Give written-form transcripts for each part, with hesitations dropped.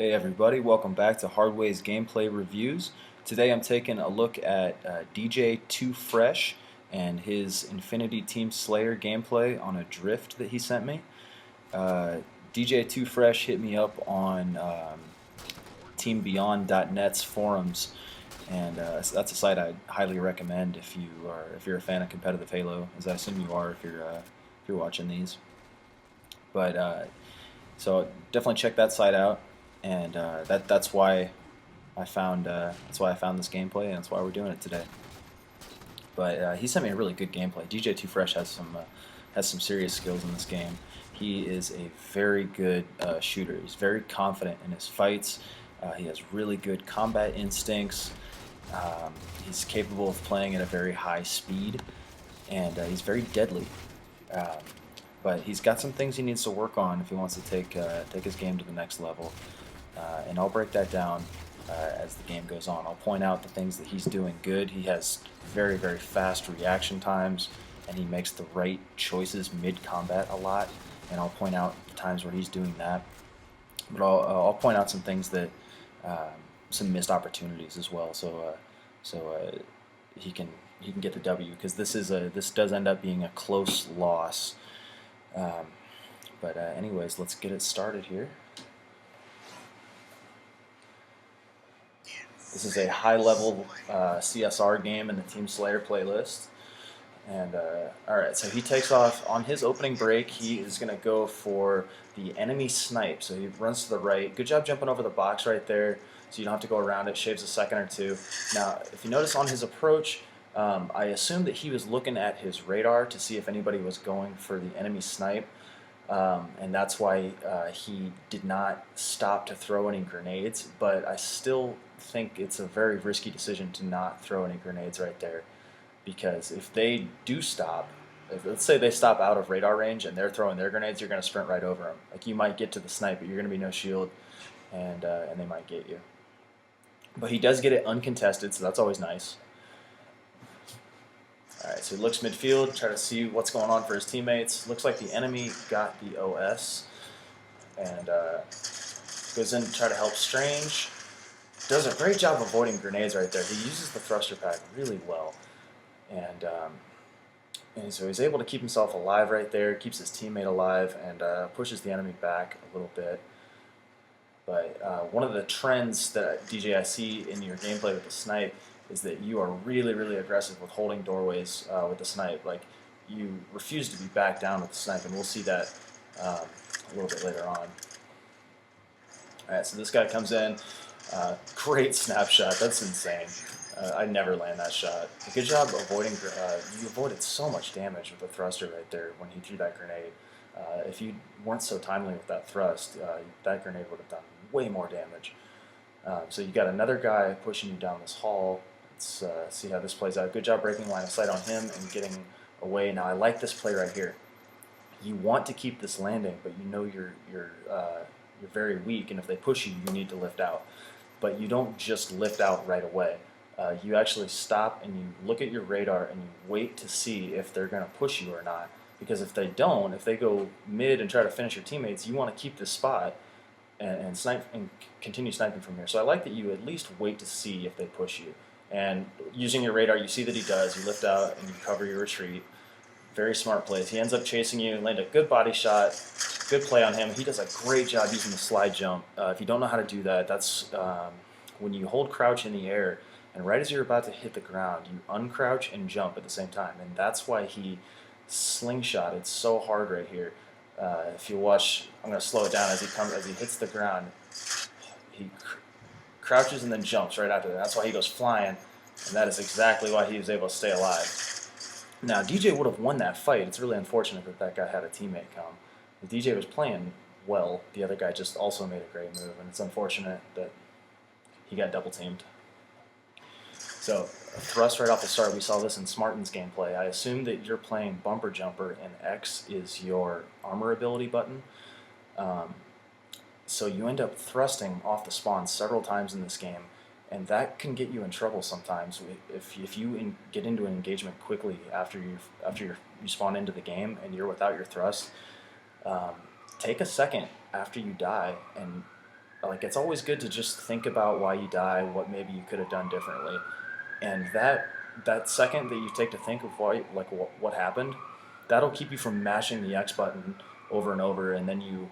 Hey everybody, welcome back to Hardway's Gameplay Reviews. Today I'm taking a look at DJ 2 Fresh and his Infinity Team Slayer gameplay on a drift that he sent me. Uh, DJ 2 Fresh hit me up on teambeyond.net's forums, and that's a site I highly recommend if you're a fan of competitive Halo, as I assume you are if you're watching these. But so definitely check that site out, and that's why I found this gameplay, and that's why we're doing it today. But he sent me a really good gameplay. DJ Too Fresh has some serious skills in this game. He is a very good shooter. He's very confident in his fights. He has really good combat instincts. He's capable of playing at a very high speed, and he's very deadly. Um, but he's got some things he needs to work on if he wants to take his game to the next level. And I'll break that down as the game goes on. I'll point out the things that he's doing good. He has very, very fast reaction times, and he makes the right choices mid-combat a lot. And I'll point out the times where he's doing that. But I'll point out some things that some missed opportunities as well. So he can get the W, because this does end up being a close loss. But anyways, let's get it started here. This is a high-level CSR game in the Team Slayer playlist. And alright, so he takes off on his opening break. He is going to go for the enemy snipe. So he runs to the right. Good job jumping over the box right there, so you don't have to go around it. Shaves a second or two. Now, if you notice on his approach, I assumed that he was looking at his radar to see if anybody was going for the enemy snipe. And that's why he did not stop to throw any grenades, but I still think it's a very risky decision to not throw any grenades right there, because if they do stop, let's say they stop out of radar range and they're throwing their grenades, you're going to sprint right over them. Like, you might get to the snipe, but you're going to be no shield, and they might get you. But he does get it uncontested, so that's always nice. Alright, so he looks midfield, try to see what's going on for his teammates. Looks like the enemy got the OS, and goes in to try to help Strange. Does a great job avoiding grenades right there. He uses the thruster pack really well. And so he's able to keep himself alive right there, keeps his teammate alive, and pushes the enemy back a little bit. But one of the trends that DJ I see in your gameplay with the snipe is that you are really, really aggressive with holding doorways with the snipe. Like, you refuse to be back down with the snipe, and we'll see that a little bit later on. Alright, so this guy comes in. Great snapshot. That's insane. I never land that shot. Good job avoiding. You avoided so much damage with the thruster right there when he threw that grenade. If you weren't so timely with that thrust, that grenade would have done way more damage. So you got another guy pushing you down this hall. Let's see how this plays out. Good job breaking line of sight on him and getting away. Now, I like this play right here. You want to keep this landing, but you know you're very weak, and if they push you, you need to lift out. But you don't just lift out right away. You actually stop and you look at your radar and you wait to see if they're going to push you or not. Because if they don't, if they go mid and try to finish your teammates, you want to keep this spot and snipe and continue sniping from here. So I like that you at least wait to see if they push you. And using your radar, you see that he does. You lift out and you cover your retreat. Very smart plays. He ends up chasing you, land a good body shot. Good play on him. He does a great job using the slide jump. If you don't know how to do that, that's when you hold crouch in the air, and right as you're about to hit the ground, you uncrouch and jump at the same time. And that's why he slingshotted so hard right here. If you watch, I'm going to slow it down as he hits the ground. He crouches and then jumps right after that. That's why he goes flying, and that is exactly why he was able to stay alive. Now, DJ would have won that fight. It's really unfortunate that that guy had a teammate come. The DJ was playing well. The other guy just also made a great move, and it's unfortunate that he got double teamed. So, a thrust right off the start. We saw this in Smarten's gameplay. I assume that you're playing Bumper Jumper, and X is your armor ability button. So you end up thrusting off the spawn several times in this game, and that can get you in trouble sometimes. If you get into an engagement quickly after you spawn into the game and you're without your thrust, take a second after you die and like it's always good to just think about why you die, what maybe you could have done differently, and that second that you take to think of why, like what happened, that'll keep you from mashing the X button over and over, and then you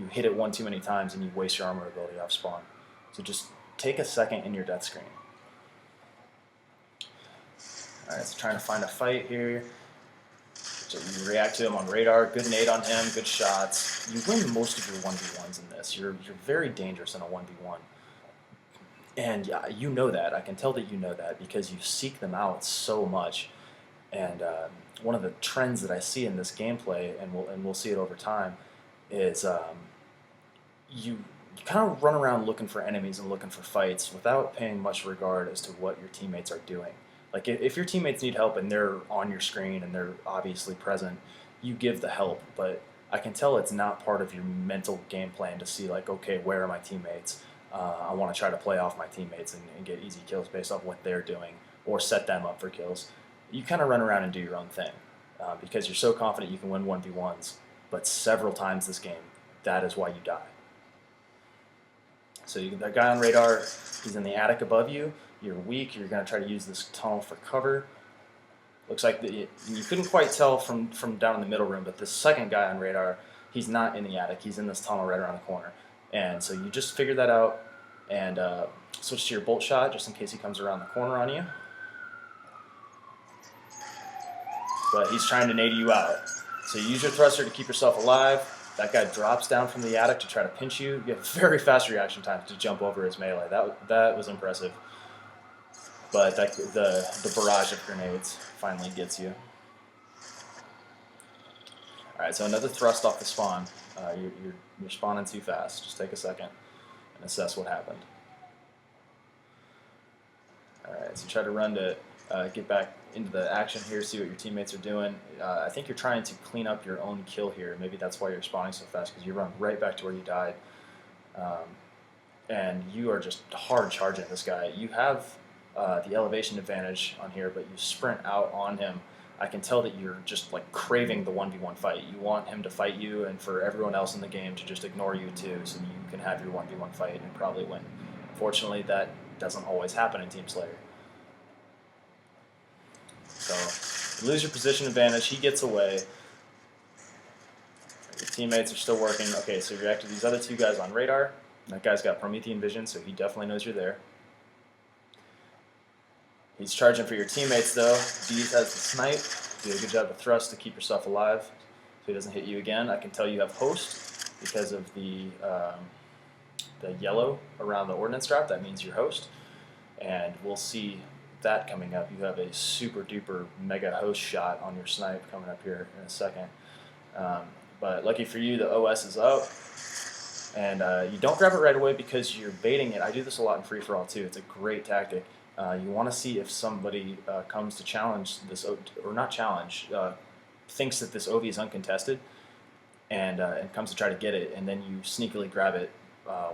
hit it one too many times and you waste your armor ability off spawn. So just take a second in your death screen. All right, so trying to find a fight here. So you react to him on radar. Good nade on him. Good shots. You win most of your 1v1s in this. You're very dangerous in a 1v1. And yeah, you know that. I can tell that you know that because you seek them out so much. And one of the trends that I see in this gameplay, and we'll see it over time, is you kind of run around looking for enemies and looking for fights without paying much regard as to what your teammates are doing. Like if your teammates need help and they're on your screen and they're obviously present, you give the help. But I can tell it's not part of your mental game plan to see like, okay, where are my teammates? I want to try to play off my teammates and get easy kills based off what they're doing or set them up for kills. You kind of run around and do your own thing because you're so confident you can win 1v1s. But several times this game, that is why you die. So that guy on radar, he's in the attic above you. You're weak. You're going to try to use this tunnel for cover. Looks like you couldn't quite tell from down in the middle room, but this second guy on radar, he's not in the attic. He's in this tunnel right around the corner. And so you just figure that out and switch to your bolt shot just in case he comes around the corner on you. But he's trying to nade you out. So you use your thruster to keep yourself alive. That guy drops down from the attic to try to pinch you. You have very fast reaction time to jump over his melee. That was impressive. But the barrage of grenades finally gets you. All right, so another thrust off the spawn. You're spawning too fast. Just take a second and assess what happened. All right, so try to run to get back into the action here, see what your teammates are doing. I think you're trying to clean up your own kill here. Maybe that's why you're spawning so fast, because you run right back to where you died. And you are just hard charging this guy. You have the elevation advantage on here, but you sprint out on him. I can tell that you're just like craving the 1v1 fight. You want him to fight you and for everyone else in the game to just ignore you too, so that you can have your 1v1 fight and probably win. Unfortunately, that doesn't always happen in Team Slayer. So you lose your position advantage, he gets away. Your teammates are still working. Okay, so you react to these other two guys on radar. That guy's got Promethean vision, so he definitely knows you're there. He's charging for your teammates though. Deez has the snipe. Do a good job of thrust to keep yourself alive so he doesn't hit you again. I can tell you have host because of the yellow around the ordnance drop. That means you're host. And we'll see that coming up. You have a super duper mega host shot on your snipe coming up here in a second. But lucky for you, the OS is up. And you don't grab it right away because you're baiting it. I do this a lot in free-for-all too. It's a great tactic. You want to see if somebody comes to challenge this, or not challenge, thinks that this OV is uncontested, and comes to try to get it, and then you sneakily grab it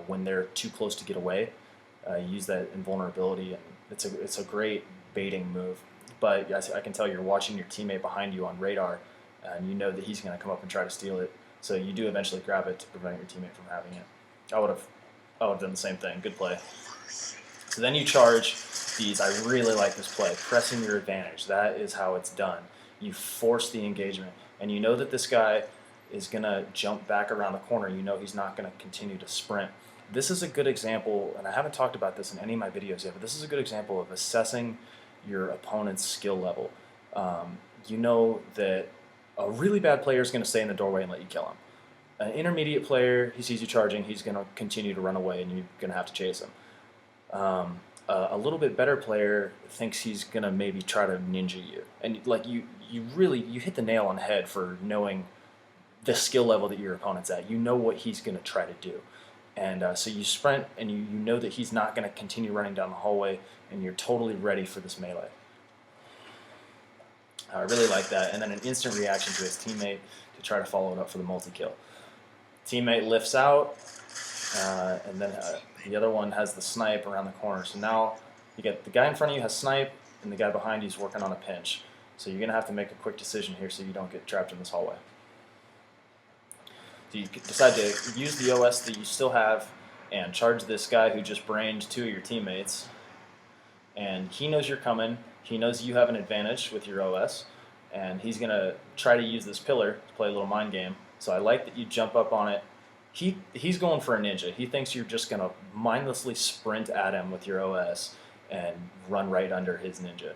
when they're too close to get away. Use that invulnerability, and it's a great baiting move. But I can tell you're watching your teammate behind you on radar, and you know that he's going to come up and try to steal it. So you do eventually grab it to prevent your teammate from having it. I would have done the same thing. Good play. So then you charge these. I really like this play. Pressing your advantage. That is how it's done. You force the engagement. And you know that this guy is going to jump back around the corner. You know he's not going to continue to sprint. This is a good example, and I haven't talked about this in any of my videos yet, but this is a good example of assessing your opponent's skill level. You know that a really bad player is going to stay in the doorway and let you kill him. An intermediate player, he sees you charging, he's going to continue to run away, and you're going to have to chase him. A little bit better player thinks he's going to maybe try to ninja you. And like you hit the nail on the head for knowing the skill level that your opponent's at. You know what he's going to try to do. And so you sprint, and you know that he's not going to continue running down the hallway, and you're totally ready for this melee. I really like that. And then an instant reaction to his teammate to try to follow it up for the multi-kill. Teammate lifts out, and then the other one has the snipe around the corner. So now you get the guy in front of you has snipe, and the guy behind you is working on a pinch. So you're going to have to make a quick decision here so you don't get trapped in this hallway. So you decide to use the OS that you still have and charge this guy who just brained 2 of your teammates. And he knows you're coming. He knows you have an advantage with your OS, and he's going to try to use this pillar to play a little mind game. So I like that you jump up on it. He's going for a ninja. He thinks you're just going to mindlessly sprint at him with your OS and run right under his ninja.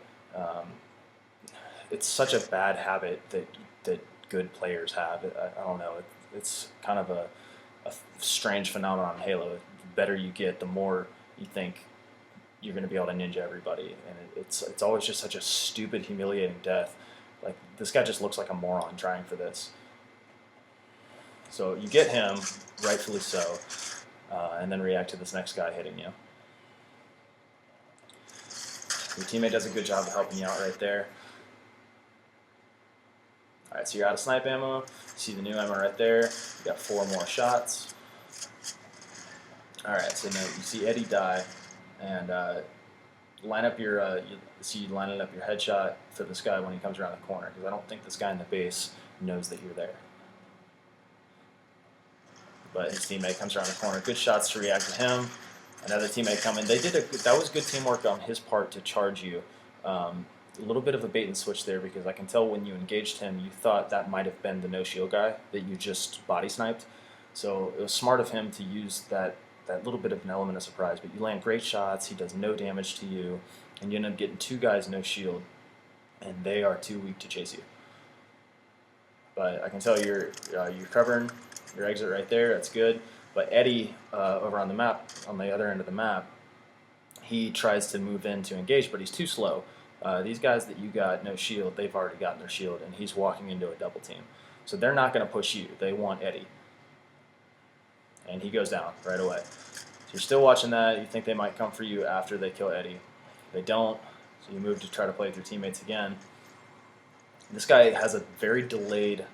It's such a bad habit that good players have. I don't know. It's kind of a strange phenomenon in Halo. The better you get, the more you think you're going to be able to ninja everybody, and it's always just such a stupid, humiliating death. Like, this guy just looks like a moron trying for this. So you get him, rightfully so, and then react to this next guy hitting you. Your teammate does a good job of helping you out right there. Alright, so you're out of snipe ammo. See the new ammo right there. You got 4 more shots. Alright, so now you see Eddie die, and line up your lining up your headshot for this guy when he comes around the corner, because I don't think this guy in the base knows that you're there. But his teammate comes around the corner. Good shots to react to him. Another teammate coming. That was good teamwork on his part to charge you. A little bit of a bait and switch there, because I can tell when you engaged him, you thought that might have been the no shield guy that you just body sniped. So it was smart of him to use that little bit of an element of surprise. But you land great shots. He does no damage to you, and you end up getting 2 guys no shield, and they are too weak to chase you. But I can tell you're covering your exit right there. That's good. But Eddie, over on the map, on the other end of the map, he tries to move in to engage, but he's too slow. These guys that you got no shield, they've already gotten their shield, and he's walking into a double team. So they're not going to push you. They want Eddie. And he goes down right away. So you're still watching that. You think they might come for you after they kill Eddie. They don't, so you move to try to play with your teammates again. This guy has a very delayed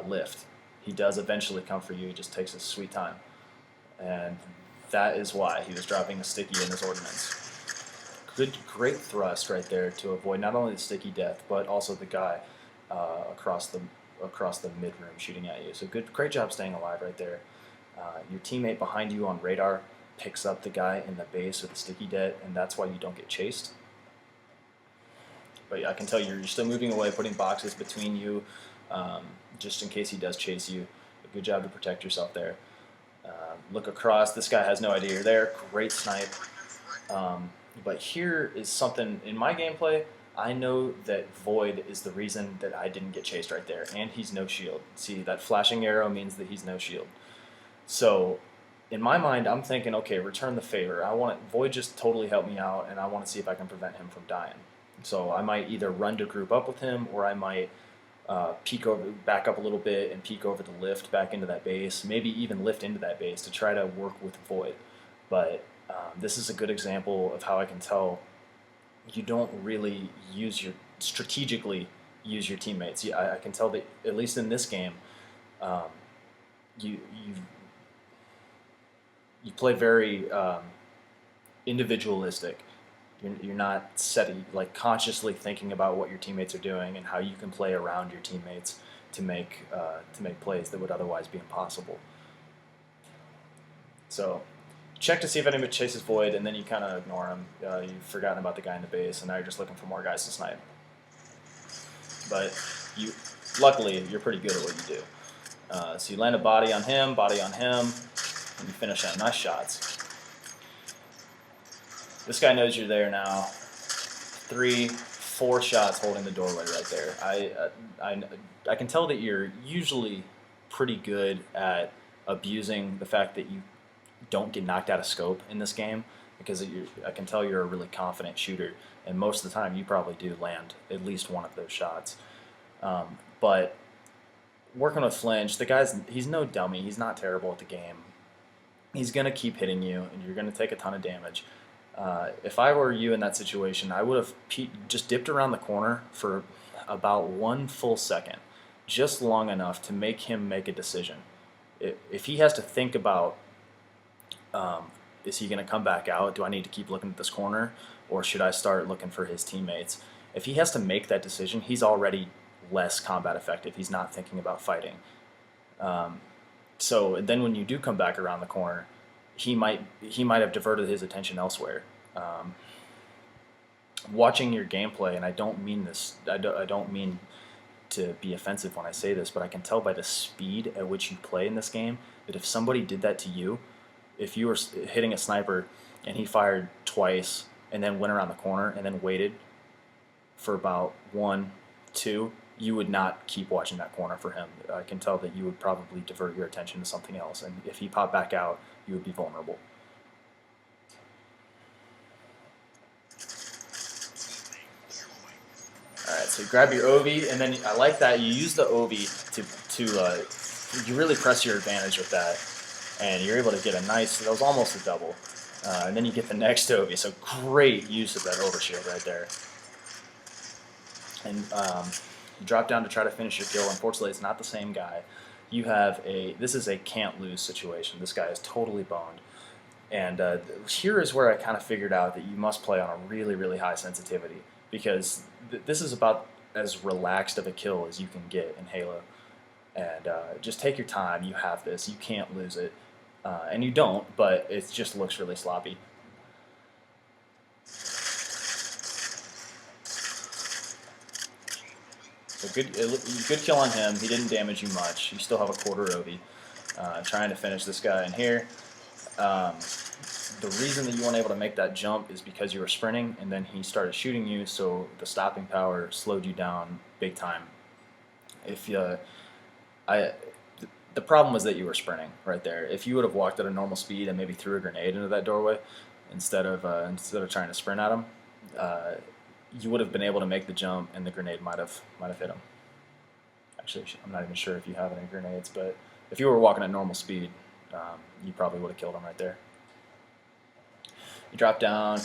lift. He does eventually come for you. He just takes his sweet time. And that is why he was dropping a sticky in his ordnance. Great thrust right there to avoid not only the sticky death, but also the guy across the mid room shooting at you. So great job staying alive right there. Your teammate behind you on radar picks up the guy in the base with the sticky death, and that's why you don't get chased. But I can tell you're still moving away, putting boxes between you, just in case he does chase you. A good job to protect yourself there. Look across. This guy has no idea you're there. Great snipe. But here is something in my gameplay. I know that Void is the reason that I didn't get chased right there, and he's no shield. See, that flashing arrow means that he's no shield. So in my mind, I'm thinking, okay, return the favor. Void just totally helped me out, and I want to see if I can prevent him from dying. So I might either run to group up with him, or I might back up a little bit and peek over the lift back into that base, maybe even lift into that base to try to work with Void. But this is a good example of how I can tell you don't really strategically use your teammates. I can tell that, at least in this game, you play very individualistic. You're not consciously thinking about what your teammates are doing and how you can play around your teammates to make plays that would otherwise be impossible. So check to see if anybody chases Void, and then you kind of ignore him. You've forgotten about the guy in the base, and now you're just looking for more guys to snipe. But luckily, you're pretty good at what you do. So you land a body on him, and you finish on nice shots. This guy knows you're there now. 3, 4 shots holding the doorway right there. I can tell that you're usually pretty good at abusing the fact that you don't get knocked out of scope in this game, because I can tell you're a really confident shooter, and most of the time you probably do land at least one of those shots. But working with Flinch, he's no dummy. He's not terrible at the game. He's going to keep hitting you, and you're going to take a ton of damage. If I were you in that situation, I would have just dipped around the corner for about 1 full second, just long enough to make him make a decision. If he has to think about, is he going to come back out? Do I need to keep looking at this corner, or should I start looking for his teammates? If he has to make that decision, he's already less combat effective. He's not thinking about fighting. So then when you do come back around the corner, he might have diverted his attention elsewhere. Watching your gameplay, and I don't mean this, I don't mean to be offensive when I say this, but I can tell by the speed at which you play in this game that if somebody did that to you, if you were hitting a sniper and he fired twice and then went around the corner and then waited for about 1, 2, you would not keep watching that corner for him. I can tell that you would probably divert your attention to something else, and if he popped back out, you would be vulnerable. Alright, so you grab your OV, and then I like that you use the OV to you really press your advantage with that, and you're able to get a nice, that was almost a double, and then you get the next OV, so great use of that overshield right there. And you drop down to try to finish your kill. Unfortunately, it's not the same guy. You have this is a can't lose situation. This guy is totally boned. And here is where I kind of figured out that you must play on a really, really high sensitivity, because this is about as relaxed of a kill as you can get in Halo. And just take your time. You have this. You can't lose it. And you don't, but it just looks really sloppy. So good kill on him. He didn't damage you much. You still have a quarter Obi. Trying to finish this guy in here. The reason that you weren't able to make that jump is because you were sprinting, and then he started shooting you, so the stopping power slowed you down big time. If the problem was that you were sprinting right there. If you would have walked at a normal speed and maybe threw a grenade into that doorway instead of trying to sprint at him, you would have been able to make the jump, and the grenade might have hit him. Actually, I'm not even sure if you have any grenades, but if you were walking at normal speed, you probably would have killed him right there. You drop down.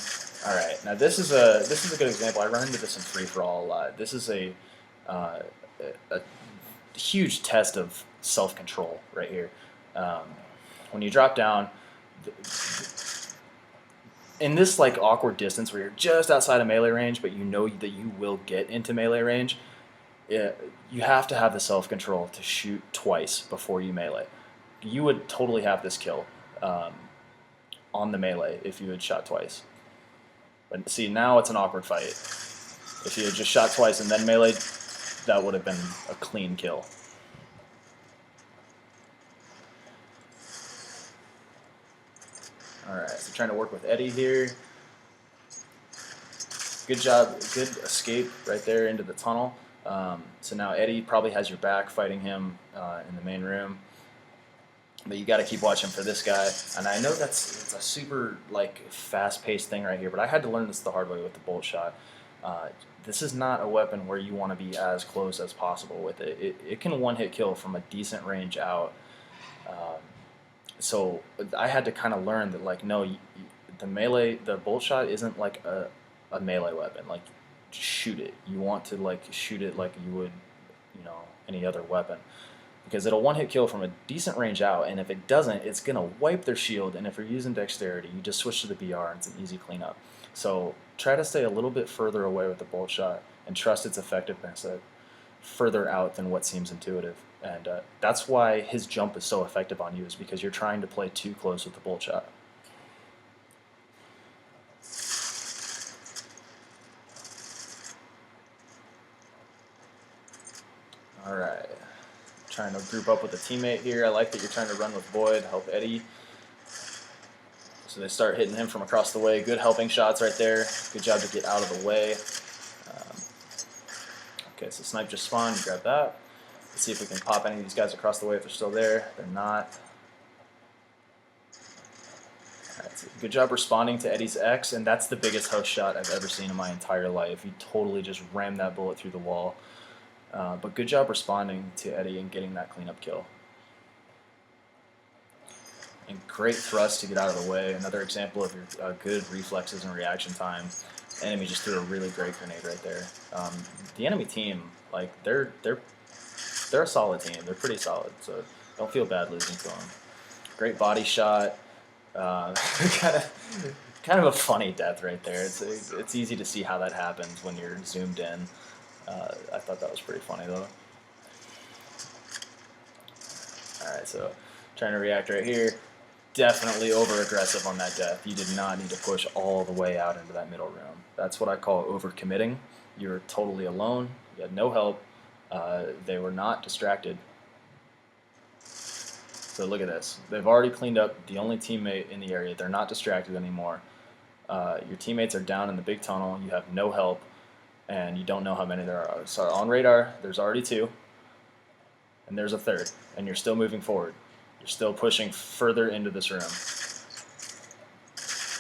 All right, now this is a good example. I run into this in free for all a lot. This is a huge test of self-control right here. When you drop down, in this like awkward distance where you're just outside of melee range, but you know that you will get into melee range, you have to have the self-control to shoot twice before you melee. You would totally have this kill on the melee if you had shot twice. But see, now it's an awkward fight. If you had just shot twice and then melee, that would have been a clean kill. Alright, so trying to work with Eddie here. Good job, good escape right there into the tunnel. So now Eddie probably has your back fighting him in the main room. But you got to keep watching for this guy. And I know it's a super like fast-paced thing right here, but I had to learn this the hard way with the bolt shot. This is not a weapon where you want to be as close as possible with it. It can one-hit kill from a decent range out. So I had to kind of learn that like no, the bolt shot isn't like a melee weapon. Like just shoot it. You want to like shoot it like you would, any other weapon. Because it'll one-hit kill from a decent range out, and if it doesn't, it's going to wipe their shield, and if you're using dexterity, you just switch to the BR, and it's an easy cleanup. So try to stay a little bit further away with the bolt shot, and trust its effectiveness further out than what seems intuitive. And that's why his jump is so effective on you, is because you're trying to play too close with the bolt shot. Alright. Trying to group up with a teammate here. I like that you're trying to run with Boyd, help Eddie. So they start hitting him from across the way. Good helping shots right there. Good job to get out of the way. Okay, so snipe just spawned. You grab that. Let's see if we can pop any of these guys across the way if they're still there. They're not. Alright, so good job responding to Eddie's X, and that's the biggest host shot I've ever seen in my entire life. He totally just rammed that bullet through the wall. But good job responding to Eddie and getting that cleanup kill. And great thrust to get out of the way. Another example of your good reflexes and reaction time. Enemy just threw a really great grenade right there. The enemy team, like they're a solid team. They're pretty solid, so don't feel bad losing to them. Great body shot. Kind of a funny death right there. It's easy to see how that happens when you're zoomed in. I thought that was pretty funny though. Alright, so trying to react right here. definitely over-aggressive on that death. You did not need to push all the way out into that middle room. That's what I call over-committing. You were totally alone. You had no help. They were not distracted. So look at this. They've already cleaned up the only teammate in the area. They're not distracted anymore. Your teammates are down in the big tunnel. You have no help, and you don't know how many there are. So on radar, there's already 2, and there's a 3rd, and you're still moving forward. You're still pushing further into this room.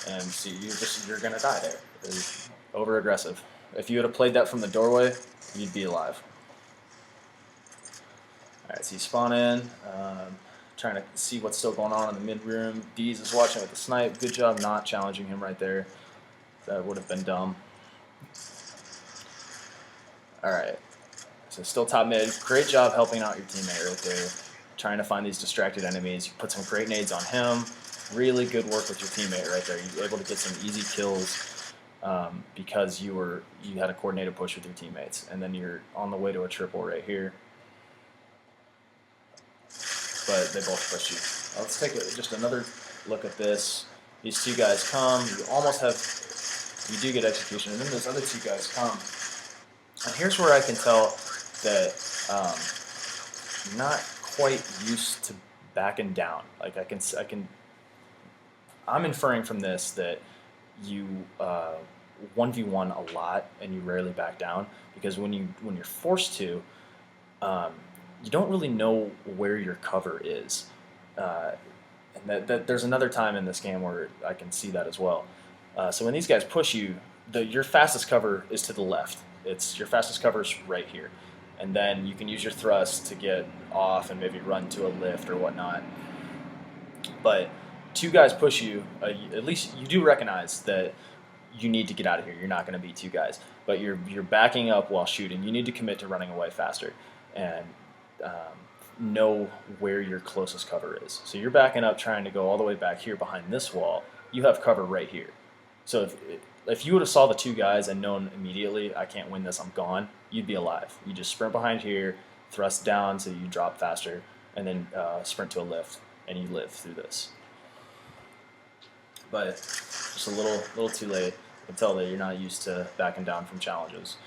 And see, you're going to die there. It's over-aggressive. If you would have played that from the doorway, you'd be alive. Alright, so you spawn in, trying to see what's still going on in the mid room. Deez is watching with the snipe. Good job not challenging him right there. That would have been dumb. Alright, so still top mid. Great job helping out your teammate right there. Trying to find these distracted enemies. You put some great nades on him. Really good work with your teammate right there. You were able to get some easy kills because you had a coordinated push with your teammates. And then you're on the way to a triple right here. But they both push you. Let's take just another look at this. These 2 guys come. You almost have, you do get execution, and then those other 2 guys come. And here's where I can tell that you're not quite used to backing down. Like I'm inferring from this that you 1v1 a lot and you rarely back down, because when you're forced to, you don't really know where your cover is. And that there's another time in this game where I can see that as well. So when these guys push you, your fastest cover is to the left. Your fastest cover is right here. And then you can use your thrust to get off and maybe run to a lift or whatnot. But 2 guys push you, at least you do recognize that you need to get out of here. You're not going to beat 2 guys. But you're backing up while shooting. You need to commit to running away faster. And know where your closest cover is. So you're backing up, trying to go all the way back here behind this wall. You have cover right here. So if you would have saw the 2 guys and known immediately, I can't win this, I'm gone, you'd be alive. You just sprint behind here, thrust down so you drop faster, and then sprint to a lift, and you live through this. But just a little too late. I can tell that you're not used to backing down from challenges.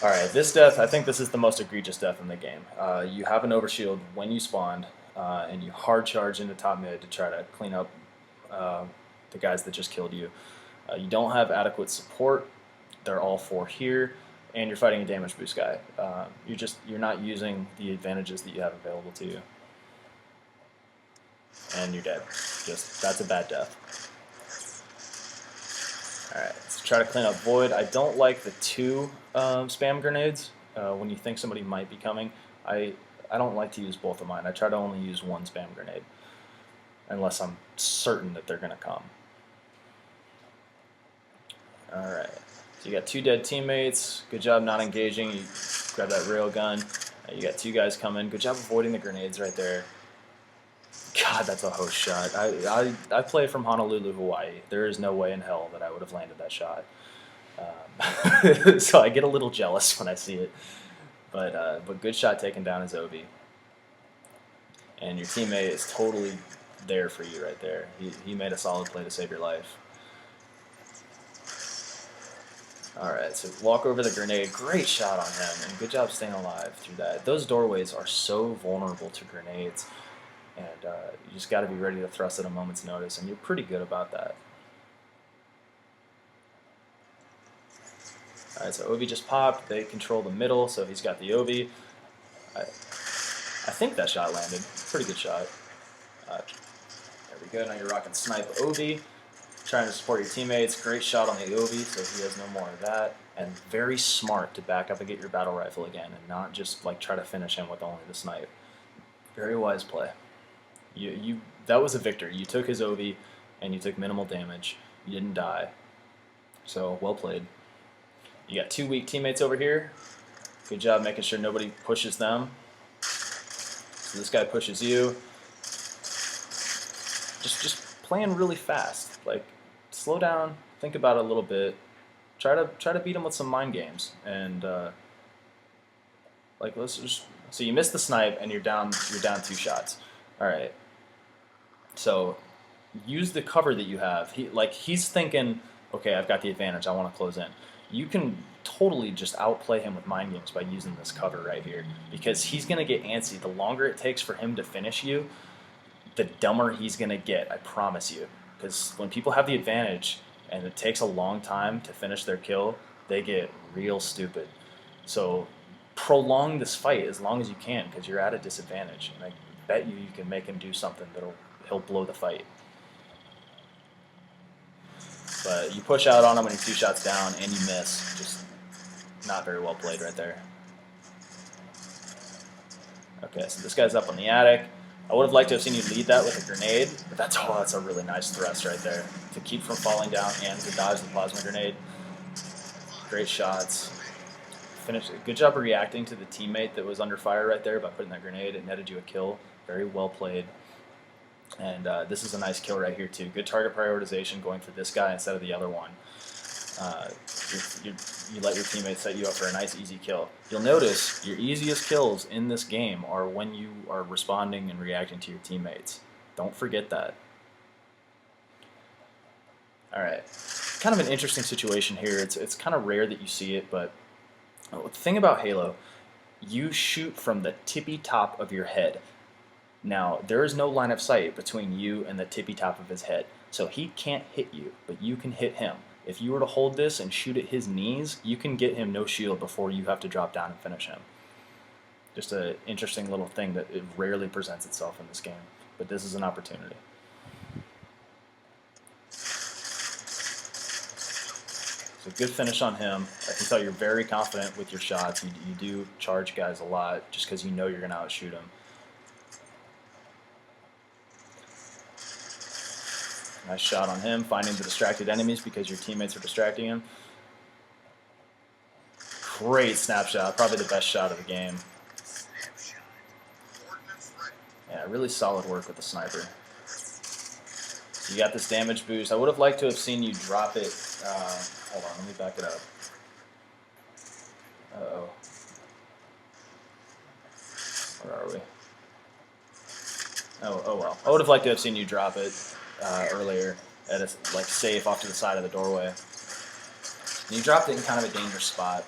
Alright, this death, I think this is the most egregious death in the game. You have an overshield when you spawned, and you hard charge into top mid to try to clean up the guys that just killed you. You don't have adequate support. They're all 4 here, and you're fighting a damage boost guy. You're not using the advantages that you have available to you. And you're dead. That's a bad death. Alright, let's try to clean up Void. I don't like the 2 spam grenades when you think somebody might be coming. I don't like to use both of mine. I try to only use 1 spam grenade unless I'm certain that they're going to come. Alright, so you got 2 dead teammates. Good job not engaging. You grab that rail gun. You got 2 guys coming. Good job avoiding the grenades right there. God, that's a host shot. I play from Honolulu, Hawaii. There is no way in hell that I would have landed that shot. So I get a little jealous when I see it. But good shot taken down is Obi. And your teammate is totally there for you right there. He made a solid play to save your life. Alright, so walk over the grenade. Great shot on him, and good job staying alive through that. Those doorways are so vulnerable to grenades, and you just got to be ready to thrust at a moment's notice, and you're pretty good about that. Alright, so Obi just popped. They control the middle, so he's got the Obi. I think that shot landed. Pretty good shot. There we go. Now you're rocking Snipe Obi. Trying to support your teammates. Great shot on the Obi, so he has no more of that. And very smart to back up and get your battle rifle again, and not just like try to finish him with only the snipe. Very wise play. That was a victory. You took his Obi, and you took minimal damage. You didn't die. So well played. You got 2 weak teammates over here. Good job making sure nobody pushes them. So this guy pushes you. Just playing really fast. Like, slow down, think about it a little bit. Try to beat him with some mind games. And like, let's just. So you missed the snipe, and you're down 2 shots. All right. So use the cover that you have. He's thinking, okay, I've got the advantage. I want to close in. You can totally just outplay him with mind games by using this cover right here because he's going to get antsy. The longer it takes for him to finish you, the dumber he's going to get. I promise you. Because when people have the advantage and it takes a long time to finish their kill, they get real stupid. So prolong this fight as long as you can because you're at a disadvantage. And I bet you can make him do something he'll blow the fight. But you push out on him when he's 2 shots down and you miss. Just not very well played right there. Okay, so this guy's up on the attic. I would have liked to have seen you lead that with a grenade, but that's a really nice thrust right there. To keep from falling down and to dodge the plasma grenade. Great shots. Good job reacting to the teammate that was under fire right there by putting that grenade. It netted you a kill. Very well played. And this is a nice kill right here too. Good target prioritization going for this guy instead of the other one. You let your teammates set you up for a nice easy kill. You'll notice your easiest kills in this game are when you are responding and reacting to your teammates. Don't forget that. Alright, kind of an interesting situation here. It's kind of rare that you see it, but the thing about Halo, you shoot from the tippy top of your head. Now, there is no line of sight between you and the tippy top of his head, so he can't hit you, but you can hit him. If you were to hold this and shoot at his knees, you can get him no shield before you have to drop down and finish him. Just an interesting little thing that it rarely presents itself in this game, but this is an opportunity. So good finish on him. I can tell you're very confident with your shots. You do charge guys a lot just because you know you're going to outshoot them. Nice shot on him, finding the distracted enemies because your teammates are distracting him. Great snapshot, probably the best shot of the game. Yeah, really solid work with the sniper. You got this damage boost. I would have liked to have seen you drop it. Hold on, let me back it up. Uh-oh. Where are we? Oh well. I would have liked to have seen you drop it earlier at a safe off to the side of the doorway. And you dropped it in kind of a dangerous spot.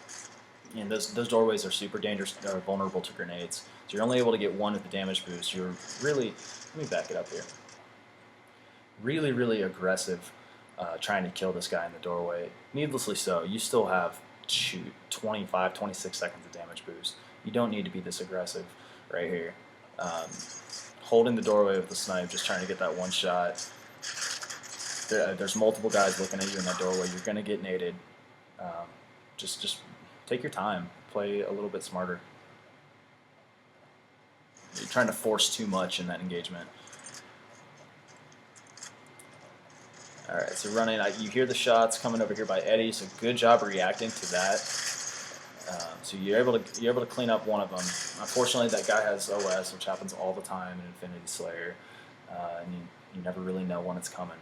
And those doorways are super dangerous. They're vulnerable to grenades. So you're only able to get one with the damage boost. You're really, let me back it up here. Really, really aggressive trying to kill this guy in the doorway. Needlessly so. You still have, 25, 26 seconds of damage boost. You don't need to be this aggressive right here. Holding the doorway with the snipe, just trying to get that one shot. There's multiple guys looking at you in that doorway. You're going to get naded. Just take your time. Play a little bit smarter. You're trying to force too much in that engagement. Alright, so running, you hear the shots coming over here by Eddie, so good job reacting to that. So you're able to clean up one of them. Unfortunately, that guy has OS, which happens all the time in Infinity Slayer, and you never really know when it's coming.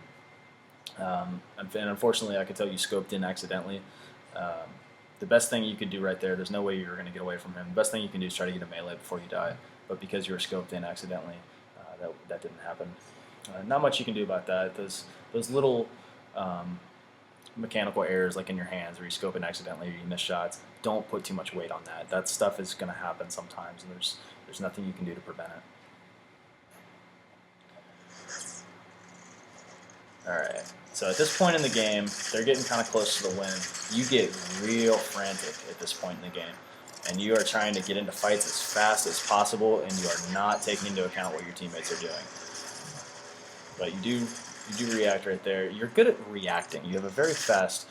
And unfortunately, I could tell you scoped in accidentally. The best thing you could do right there, there's no way you're going to get away from him. The best thing you can do is try to get a melee before you die. But because you were scoped in accidentally, that didn't happen. Not much you can do about that. Those little mechanical errors like in your hands where you scope in accidentally or you miss shots, don't put too much weight on that. That stuff is going to happen sometimes, and there's nothing you can do to prevent it. Alright, so at this point in the game, they're getting kind of close to the win. You get real frantic at this point in the game, and you are trying to get into fights as fast as possible, and you are not taking into account what your teammates are doing. But you do react right there. You're good at reacting. You have a very fast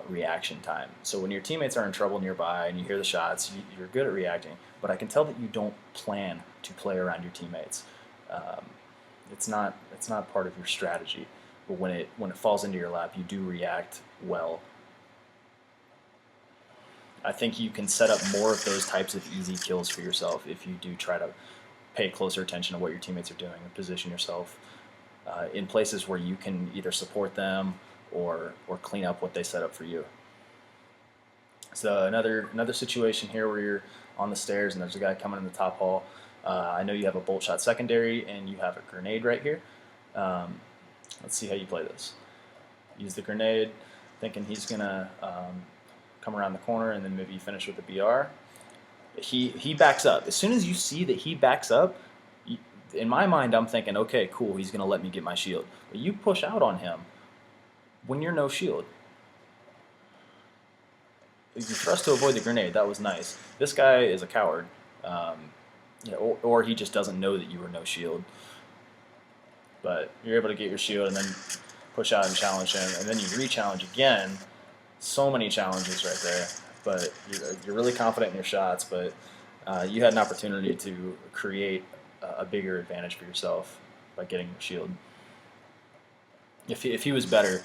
reaction time. So when your teammates are in trouble nearby and you hear the shots, you're good at reacting. But I can tell that you don't plan to play around your teammates. It's not part of your strategy. But when it falls into your lap, you do react well. I think you can set up more of those types of easy kills for yourself if you do try to pay closer attention to what your teammates are doing and position yourself in places where you can either support them or clean up what they set up for you. So another situation here where you're on the stairs and there's a guy coming in the top hall. I know you have a bolt shot secondary and you have a grenade right here. Let's see how you play this. Use the grenade, thinking he's going to come around the corner, and then maybe you finish with a BR. He backs up. As soon as you see that he backs up, in my mind, I'm thinking, okay, cool, he's going to let me get my shield. But you push out on him when you're no shield. You thrust to avoid the grenade. That was nice. This guy is a coward. Or he just doesn't know that you were no shield. But you're able to get your shield and then push out and challenge him. And then you re-challenge again. So many challenges right there. But you're really confident in your shots, but you had an opportunity to create a bigger advantage for yourself by getting your shield. If he was better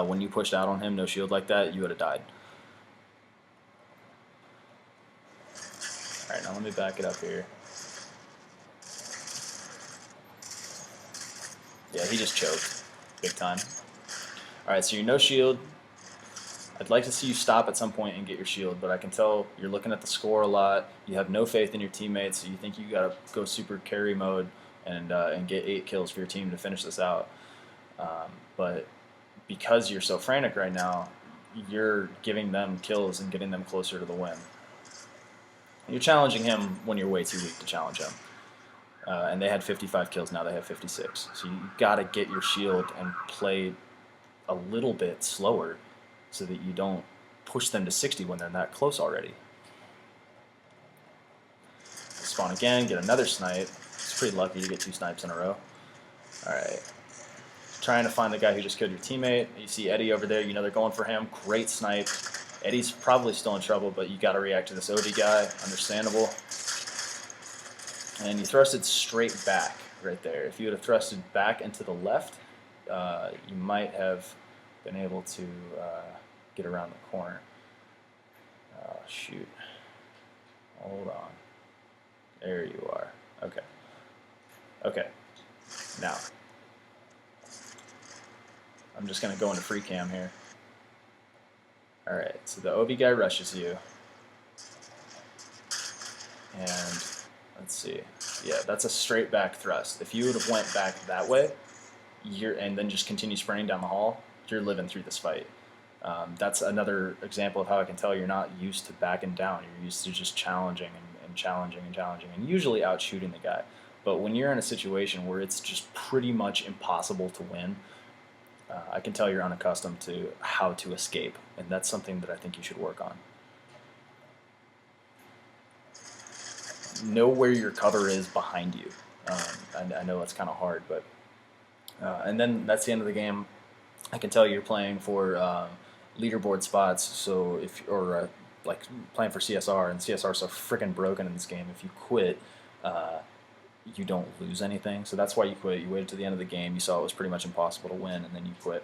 when you pushed out on him, no shield like that, you would have died. Alright, now let me back it up here. Yeah, he just choked. Big time. Alright, so you're no shield. I'd like to see you stop at some point and get your shield, but I can tell you're looking at the score a lot. You have no faith in your teammates, so you think you gotta go super carry mode and get 8 kills for your team to finish this out. But because you're so frantic right now, you're giving them kills and getting them closer to the win. You're challenging him when you're way too weak to challenge him. And they had 55 kills, now they have 56. So you gotta get your shield and play a little bit slower so that you don't push them to 60 when they're that close already. Spawn again, get another snipe. It's pretty lucky to get 2 snipes in a row. Alright. Trying to find the guy who just killed your teammate. You see Eddie over there, you know they're going for him. Great snipe. Eddie's probably still in trouble, but you gotta react to this OD guy. Understandable. And you thrusted straight back right there. If you would have thrusted back and to the left, you might have been able to get around the corner. Oh, shoot. Hold on. There you are. Okay. Okay. Now, I'm just going to go into free cam here. Alright, so the OB guy rushes you. And let's see. Yeah, that's a straight back thrust. If you would have went back that way, and then just continue sprinting down the hall, you're living through this fight. That's another example of how I can tell you're not used to backing down. You're used to just challenging and challenging and challenging and usually out shooting the guy. But when you're in a situation where it's just pretty much impossible to win, I can tell you're unaccustomed to how to escape, and that's something that I think you should work on. Know where your cover is behind you. I know that's kind of hard, but and then that's the end of the game. I can tell you're playing for leaderboard spots, so like playing for CSR, and CSR is so freaking broken in this game. If you quit, you don't lose anything, so that's why you quit. You waited to the end of the game, you saw it was pretty much impossible to win, and then you quit.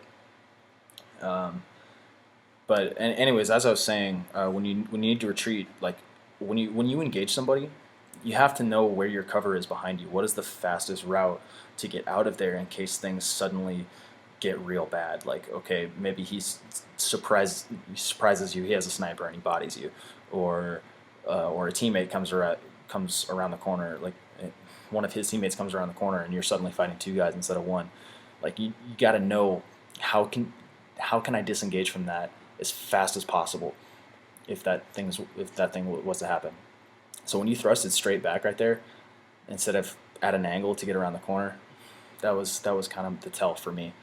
But anyways, as I was saying, when you need to retreat, like when you engage somebody, you have to know where your cover is behind you. What is the fastest route to get out of there in case things suddenly get real bad? Like, okay, maybe he surprises you, he has a sniper and he bodies you, or a teammate comes around the corner, like one of his teammates comes around the corner and you're suddenly fighting 2 guys instead of 1. Like you got to know how can I disengage from that as fast as possible if that thing was to happen. So when you thrusted straight back right there, instead of at an angle to get around the corner, that was kind of the tell for me.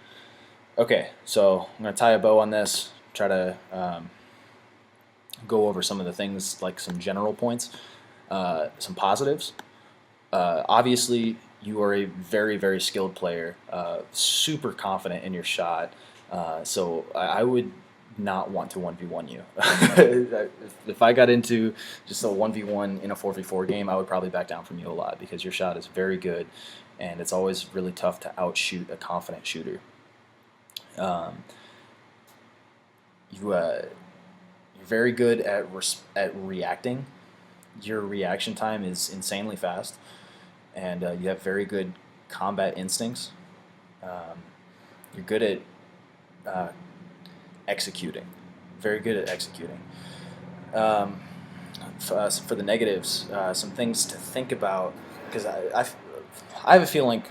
Okay, so I'm going to tie a bow on this, try to go over some of the things, like some general points, some positives. Obviously, you are a very, very skilled player, super confident in your shot, so I would not want to 1v1 you. If I got into just a 1v1 in a 4v4 game, I would probably back down from you a lot because your shot is very good, and it's always really tough to outshoot a confident shooter. You're very good at reacting. Your reaction time is insanely fast, and you have very good combat instincts. You're good at executing. Very good at executing. For the negatives, some things to think about, because I have a feeling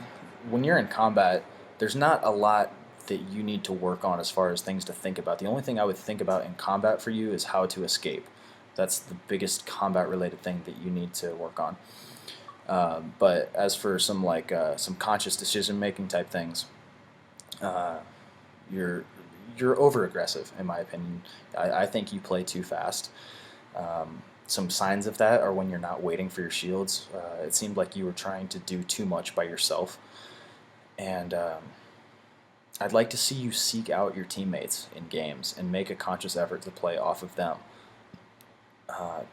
when you're in combat, there's not a lot that you need to work on as far as things to think about. The only thing I would think about in combat for you is how to escape. That's the biggest combat related thing that you need to work on. But as for some conscious decision making type things, uh, you're you're over aggressive in my opinion. I think you play too fast. Some signs of that are when you're not waiting for your shields. It seemed like you were trying to do too much by yourself, and I'd like to see you seek out your teammates in games and make a conscious effort to play off of them. Uh,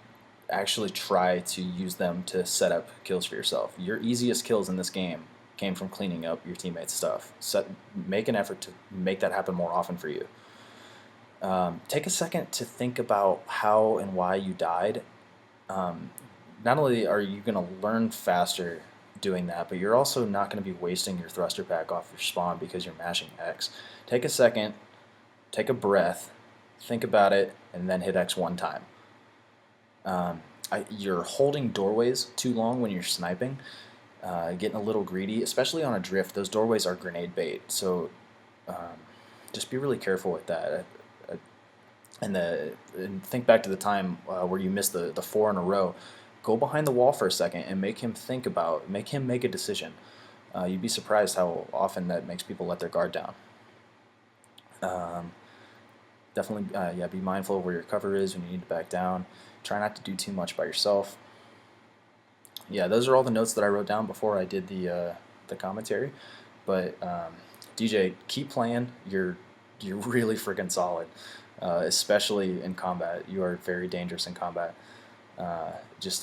Actually try to use them to set up kills for yourself. Your easiest kills in this game came from cleaning up your teammates' stuff. Make an effort to make that happen more often for you. Take a second to think about how and why you died. Um, Not only are you going to learn faster doing that, but you're also not going to be wasting your thruster pack off your spawn because you're mashing X. Take a second, take a breath, think about it, and then hit X one time. You're holding doorways too long when you're sniping, getting a little greedy, especially on a drift. Those doorways are grenade bait, so um, just be really careful with that. And think back to the time where you missed the four in a row. Go behind the wall for a second and make him make a decision. You'd be surprised how often that makes people let their guard down. Um, Definitely, yeah, be mindful of where your cover is when you need to back down. Try not to do too much by yourself. Yeah, those are all the notes that I wrote down before I did the commentary. But DJ, keep playing. You're really freaking solid, especially in combat. You are very dangerous in combat. Just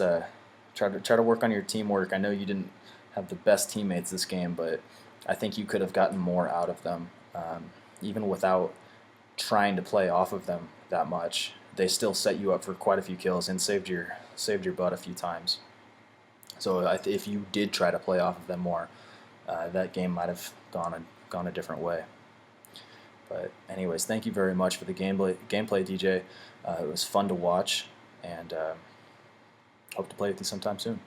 try to work on your teamwork. I know you didn't have the best teammates this game, but I think you could have gotten more out of them, even without trying to play off of them that much. They still set you up for quite a few kills and saved your butt a few times. So if you did try to play off of them more, that game might have gone a different way. But anyways, thank you very much for the gameplay, DJ. It was fun to watch, and hope to play with you sometime soon.